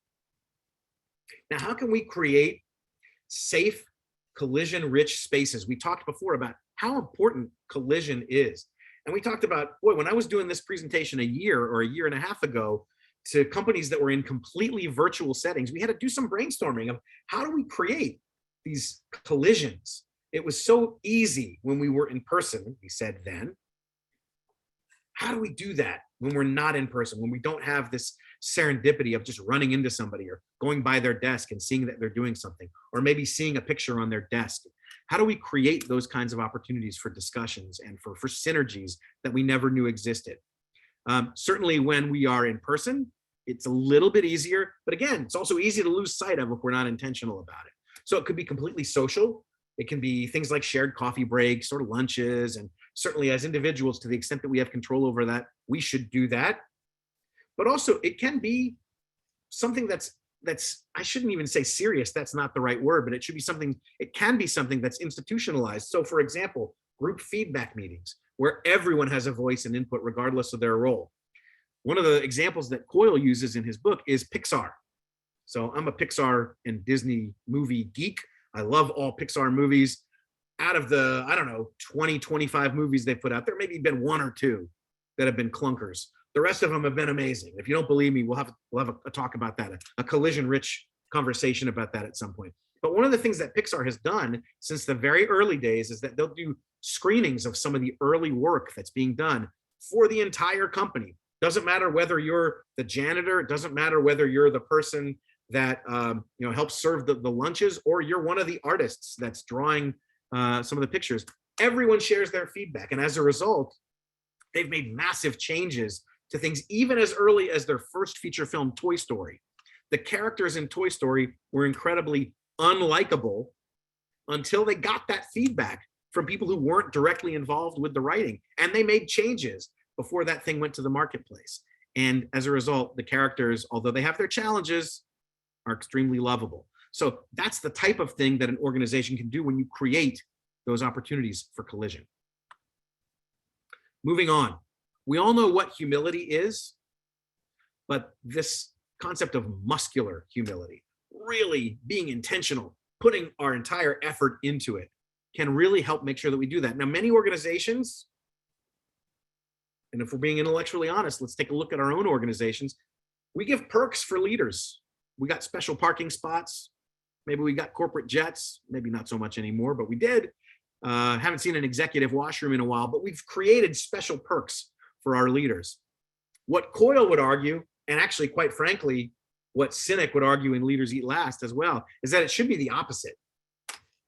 Now, how can we create safe, collision-rich spaces? We talked before about how important collision is. And we talked about, boy, when I was doing this presentation a year or a year and a half ago to companies that were in completely virtual settings, we had to do some brainstorming of how do we create these collisions? It was so easy when we were in person, we said then. How do we do that? when we're not in person, when we don't have this serendipity of just running into somebody or going by their desk and seeing that they're doing something, or maybe seeing a picture on their desk. How do we create those kinds of opportunities for discussions and for synergies that we never knew existed? Certainly when we are in person, it's a little bit easier, but again, it's also easy to lose sight of if we're not intentional about it. So it could be completely social. It can be things like shared coffee breaks or lunches. And certainly as individuals, to the extent that we have control over that, we should do that. But also it can be something that's, I shouldn't even say serious, that's not the right word, but it should be something, it can be something that's institutionalized. So for example, group feedback meetings, where everyone has a voice and input regardless of their role. One of the examples that Coyle uses in his book is Pixar. So I'm a Pixar and Disney movie geek. I love all Pixar movies. Out of the, I don't know, 20, 25 movies they put out, there maybe been one or two that have been clunkers. The rest of them have been amazing. If you don't believe me, we'll have a talk about that, a collision-rich conversation about that at some point. But one of the things that Pixar has done since the very early days is that they'll do screenings of some of the early work that's being done for the entire company. Doesn't matter whether you're the janitor, it doesn't matter whether you're the person that helps serve the lunches, or you're one of the artists that's drawing some of the pictures. Everyone shares their feedback, and as a result, they've made massive changes to things even as early as their first feature film, Toy Story. The characters in Toy Story were incredibly unlikable until they got that feedback from people who weren't directly involved with the writing, and they made changes before that thing went to the marketplace. And as a result, the characters, although they have their challenges, are extremely lovable. So that's the type of thing that an organization can do when you create those opportunities for collision. Moving on, we all know what humility is, but this concept of muscular humility, really being intentional, putting our entire effort into it, can really help make sure that we do that. Now, many organizations, and if we're being intellectually honest, let's take a look at our own organizations. We give perks for leaders. We got special parking spots. Maybe we got corporate jets, maybe not so much anymore, but we did. Haven't seen an executive washroom in a while, but we've created special perks for our leaders. What Coyle would argue, and actually, quite frankly, what Sinek would argue in Leaders Eat Last as well, is that it should be the opposite.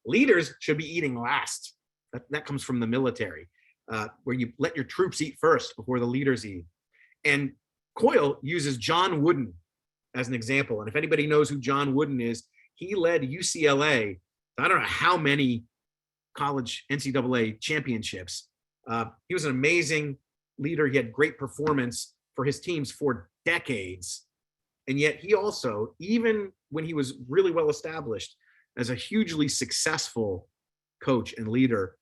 Leaders should be eating last. That comes from the military, where you let your troops eat first before the leaders eat. And Coyle uses John Wooden as an example. And if anybody knows who John Wooden is, he led UCLA, I don't know how many college NCAA championships. He was an amazing leader. He had great performance for his teams for decades. And yet he also, even when he was really well established as a hugely successful coach and leader,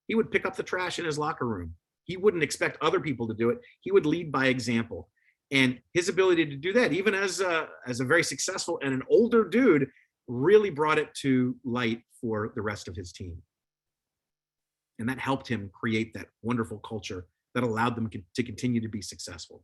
he would pick up the trash in his locker room. He wouldn't expect other people to do it. He would lead by example. And his ability to do that, even as a very successful and an older dude, really brought it to light for the rest of his team. And that helped him create that wonderful culture that allowed them to continue to be successful.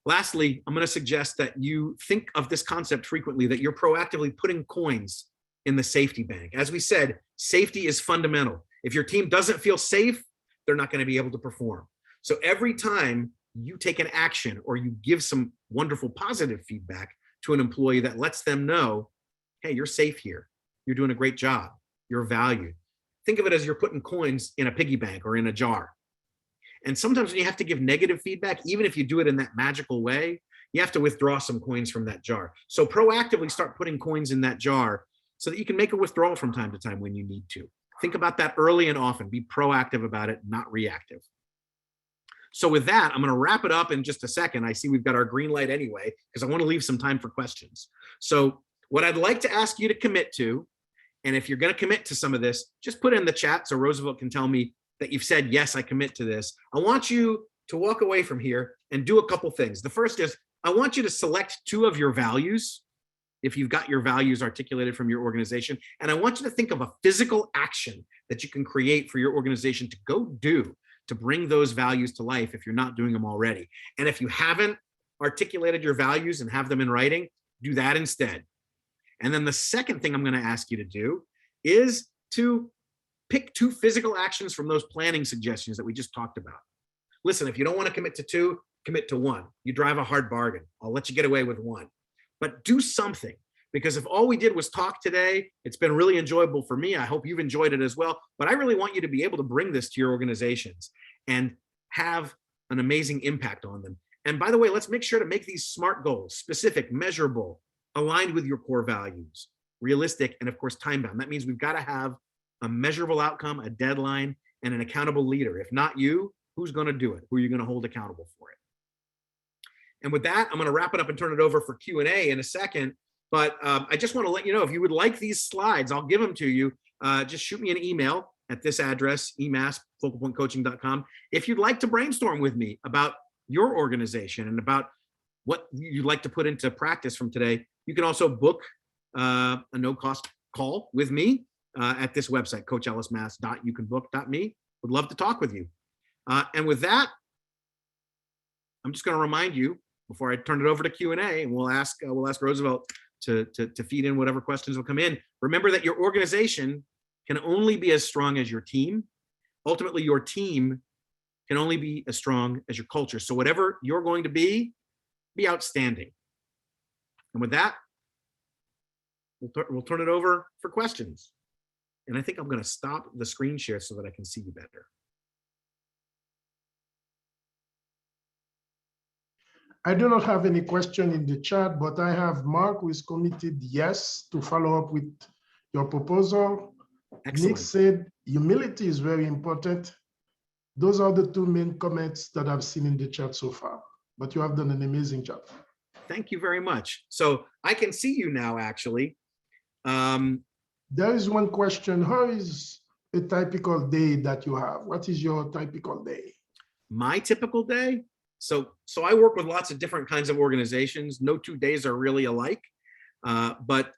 Lastly, I'm going to suggest that you think of this concept frequently, that you're proactively putting coins in the safety bank. As we said, safety is fundamental. If your team doesn't feel safe, they're not going to be able to perform. So every time you take an action or you give some wonderful positive feedback to an employee that lets them know, hey, you're safe here. You're doing a great job. You're valued. Think of it as you're putting coins in a piggy bank or in a jar. And sometimes when you have to give negative feedback, even if you do it in that magical way, you have to withdraw some coins from that jar. So proactively start putting coins in that jar so that you can make a withdrawal from time to time when you need to. Think about that early and often. Be proactive about it, not reactive. So with that, I'm going to wrap it up in just a second. I see we've got our green light anyway, because I want to leave some time for questions. So what I'd like to ask you to commit to, and if you're going to commit to some of this, just put it in the chat so Roosevelt can tell me that you've said, yes, I commit to this. I want you to walk away from here and do a couple things. The first is, I want you to select 2 of your values, if you've got your values articulated from your organization. And I want you to think of a physical action that you can create for your organization to go do to bring those values to life if you're not doing them already. And if you haven't articulated your values and have them in writing, do that instead. And then the second thing I'm going to ask you to do is to pick 2 physical actions from those planning suggestions that we just talked about. listen, if you don't want to commit to 2, commit to 1. You drive a hard bargain. I'll let you get away with 1. But do something, because if all we did was talk today, it's been really enjoyable for me. I hope you've enjoyed it as well. But I really want you to be able to bring this to your organizations and have an amazing impact on them. And by the way, let's make sure to make these SMART goals specific, measurable, aligned with your core values, realistic, and of course, time-bound. That means we've got to have a measurable outcome, a deadline, and an accountable leader. If not you, who's going to do it? Who are you going to hold accountable for it? And with that, I'm going to wrap it up and turn it over for Q&A in a second. But I just want to let you know, if you would like these slides, I'll give them to you. Just shoot me an email at this address, emas@focalpointcoaching.com. If you'd like to brainstorm with me about your organization and about what you'd like to put into practice from today, you can also book a no-cost call with me at this website, coachellismass.youcanbook.me. Would love to talk with you. And with that, I'm just going to remind you before I turn it over to Q&A, and we'll ask Roosevelt to feed in whatever questions will come in. Remember that your organization can only be as strong as your team. Ultimately, your team can only be as strong as your culture. So whatever you're going to be outstanding. And with that, we'll turn it over for questions. And I think I'm going to stop the screen share so that I can see you better. I do not have any question in the chat, but I have Mark who is committed yes to follow up with your proposal. Excellent. Nick said humility is very important. Those are the 2 main comments that I've seen in the chat so far, but you have done an amazing job. Thank you very much. So I can see you now, actually. There is one question. How is a typical day that you have? What is your typical day? My typical day? So I work with lots of different kinds of organizations. No 2 days are really alike, but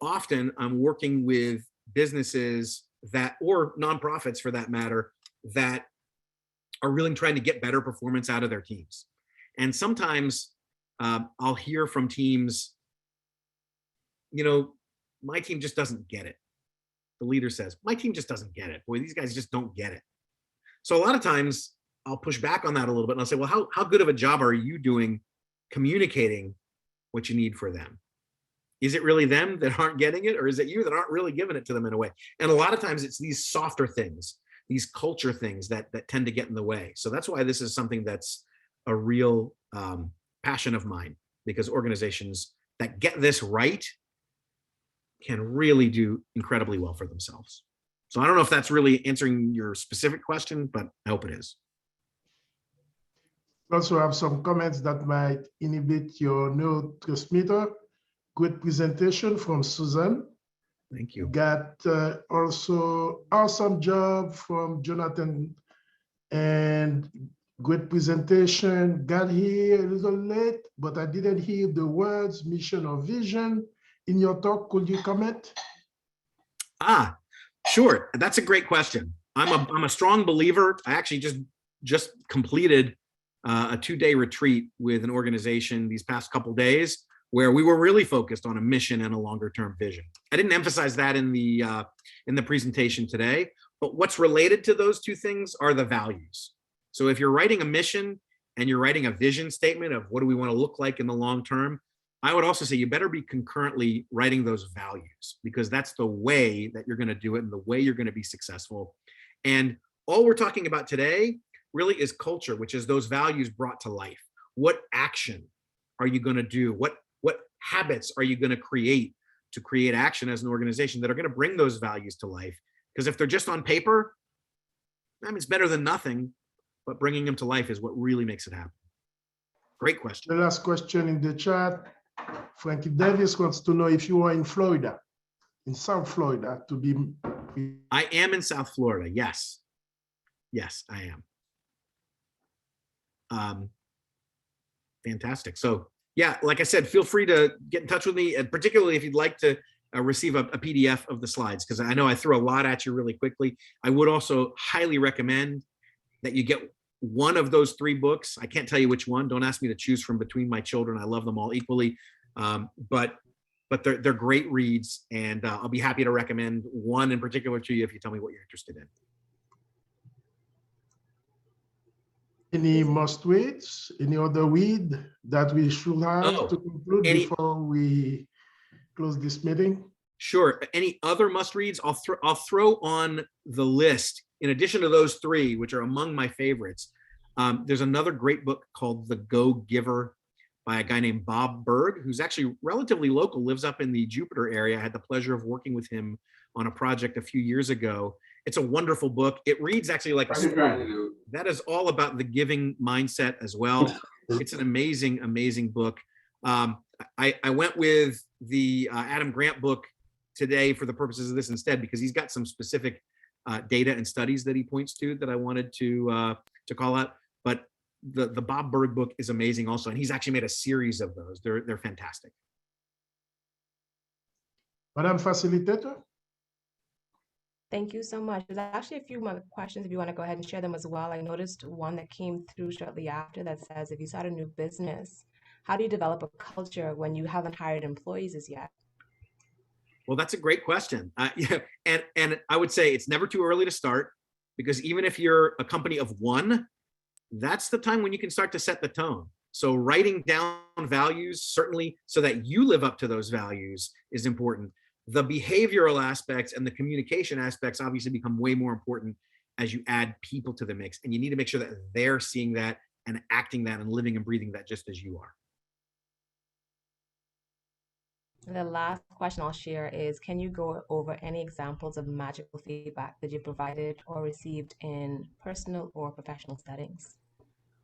often I'm working with businesses that, or nonprofits for that matter, that are really trying to get better performance out of their teams. And sometimes I'll hear from teams, you know, my team just doesn't get it. The leader says, my team just doesn't get it. Boy, these guys just don't get it. So a lot of times I'll push back on that a little bit and I'll say, well, how good of a job are you doing communicating what you need for them? Is it really them that aren't getting it, or is it you that aren't really giving it to them in a way? And a lot of times it's these softer things, these culture things that tend to get in the way. So that's why this is something that's a real passion of mine, because organizations that get this right can really do incredibly well for themselves. So I don't know if that's really answering your specific question, but I hope it is. Also have some comments that might inhibit your neurotransmitter. Good presentation from Susan. Thank you. Got also awesome job from Jonathan, and great presentation. Got here a little late, but I didn't hear the words mission or vision in your talk. Could you comment? Sure. That's a great question. I'm a strong believer. I actually just completed a 2-day retreat with an organization these past couple days where we were really focused on a mission and a longer term vision. I didn't emphasize that in the presentation today, but what's related to those 2 things are the values. So if you're writing a mission and you're writing a vision statement of what do we want to look like in the long term, I would also say you better be concurrently writing those values, because that's the way that you're going to do it and the way you're going to be successful. And all we're talking about today really is culture, which is those values brought to life. What action are you going to do? What habits are you going to create action as an organization that are going to bring those values to life? Because if they're just on paper, I mean, it's better than nothing, but bringing them to life is what really makes it happen. Great question. The last question in the chat, Frankie Davis wants to know if you are in Florida, in South Florida, to be. I am in South Florida. Yes. Yes, I am. Fantastic. So yeah, like I said, feel free to get in touch with me, and particularly if you'd like to receive a PDF of the slides, because I know I threw a lot at you really quickly. I would also highly recommend that you get one of those 3 books. I can't tell you which one. Don't ask me to choose from between my children. I love them all equally, but they're great reads, and I'll be happy to recommend one in particular to you if you tell me what you're interested in. Any must reads, any other read that we should have to Oh, conclude before we close this meeting? Sure. Any other must reads? I'll throw on the list. In addition to those three, which are among my favorites, there's another great book called The Go Giver by a guy named Bob Berg, who's actually relatively local, lives up in the Jupiter area. I had the pleasure of working with him on a project a few years ago. It's a wonderful book. It reads actually like a story. That is all about the giving mindset as well. It's an amazing, amazing book. I went with the Adam Grant book today for the purposes of this instead, because he's got some specific data and studies that he points to that I wanted to call out. But the Bob Berg book is amazing also, and he's actually made a series of those. They're fantastic. Madam Facilitator? Thank you so much. There's actually a few more questions if you want to go ahead and share them as well. I noticed one that came through shortly after that says, if you start a new business, how do you develop a culture when you haven't hired employees as yet? Well, that's a great question. Yeah, and I would say it's never too early to start, because even if you're a company of one, that's the time when you can start to set the tone. So writing down values, certainly so that you live up to those values, is important. The behavioral aspects and the communication aspects obviously become way more important as you add people to the mix. And you need to make sure that they're seeing that and acting that and living and breathing that just as you are. The last question I'll share is, can you go over any examples of magical feedback that you provided or received in personal or professional settings?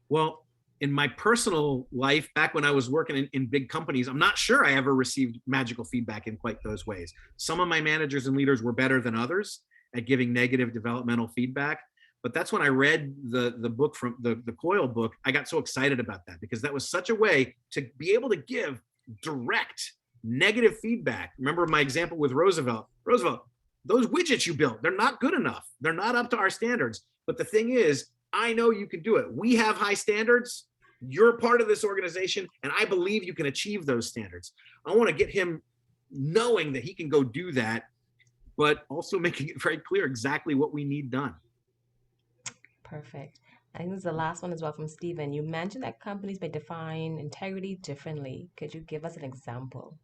Well, in my personal life, back when I was working in big companies, I'm not sure I ever received magical feedback in quite those ways. Some of my managers and leaders were better than others at giving negative developmental feedback. But that's when I read the book from the Coil book. I got so excited about that, because that was such a way to be able to give direct negative feedback. Remember my example with Roosevelt. Roosevelt, those widgets you built, they're not good enough. They're not up to our standards. But the thing is, I know you can do it. We have high standards. You're part of this organization, and I believe you can achieve those standards. I want to get him knowing that he can go do that, but also making it very clear exactly what we need done. Perfect. I think this is the last one as well from Stephen. You mentioned that companies may define integrity differently. Could you give us an example?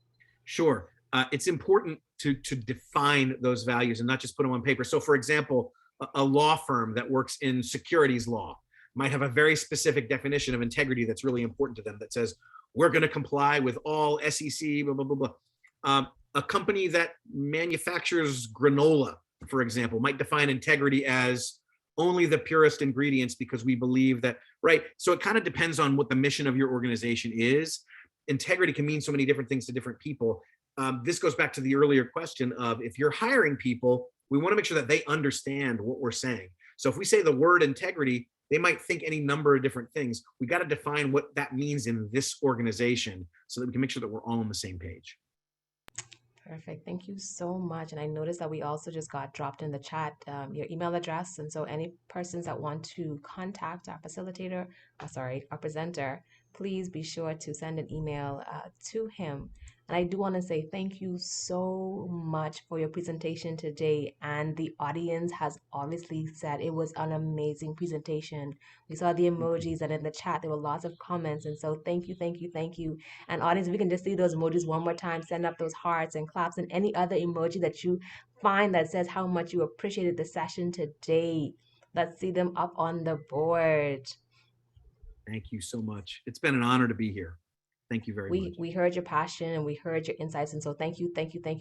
Sure. It's important to define those values and not just put them on paper. So for example, a law firm that works in securities law might have a very specific definition of integrity that's really important to them, that says, we're going to comply with all SEC, blah, blah, blah, blah. A company that manufactures granola, for example, might define integrity as only the purest ingredients, because we believe that, right? So it kind of depends on what the mission of your organization is. Integrity can mean so many different things to different people. This goes back to the earlier question of, if you're hiring people, we want to make sure that they understand what we're saying. So if we say the word integrity, they might think any number of different things. We got to define what that means in this organization so that we can make sure that we're all on the same page. Perfect. Thank you so much. And I noticed that we also just got dropped in the chat your email address. And so any persons that want to contact our facilitator, our presenter, please be sure to send an email to him. And I do want to say thank you so much for your presentation today. And the audience has obviously said it was an amazing presentation. We saw the emojis, and in the chat there were lots of comments. And so thank you, thank you, thank you. And audience, if we can just see those emojis one more time, send up those hearts and claps and any other emoji that you find that says how much you appreciated the session today. Let's see them up on the board. Thank you so much. It's been an honor to be here. Thank you very much. We heard your passion and we heard your insights. And so thank you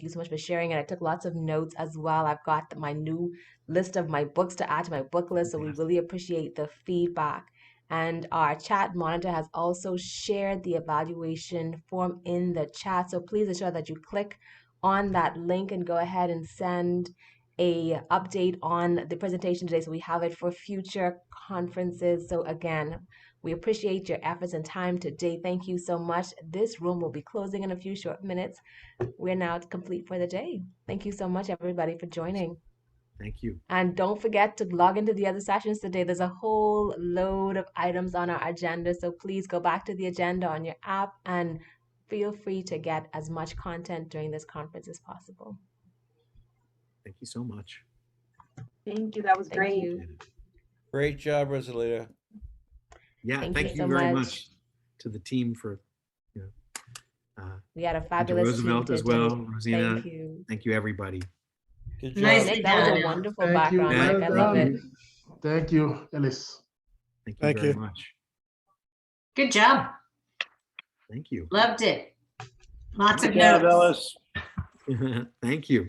so much for sharing. And I took lots of notes as well. I've got my new list of my books to add to my book list. So we really appreciate the feedback. And our chat monitor has also shared the evaluation form in the chat. So please ensure that you click on that link and go ahead and send a update on the presentation today, so we have it for future conferences. So again, we appreciate your efforts and time today. Thank you so much. This room will be closing in a few short minutes. We're now complete for the day. Thank you so much, everybody, for joining. Thank you. And don't forget to log into the other sessions today. There's a whole load of items on our agenda. So please go back to the agenda on your app and feel free to get as much content during this conference as possible. Thank you so much. Thank you. That was great. You. Great job, Rosalita. Yeah, Thank thank you you so very much. much to the team for, you know, We had a and to fabulous team Roosevelt as today. well, Rosina. Thank you. Thank you, everybody. Good Yeah, job. Nick, that was a done. wonderful Thank you. background, Nick. I Well love it. done. Thank you, Ellis. Thank you Thank very you. much. Good job. Thank you. Loved it. Lots of Good job, notes. Ellis. Thank you.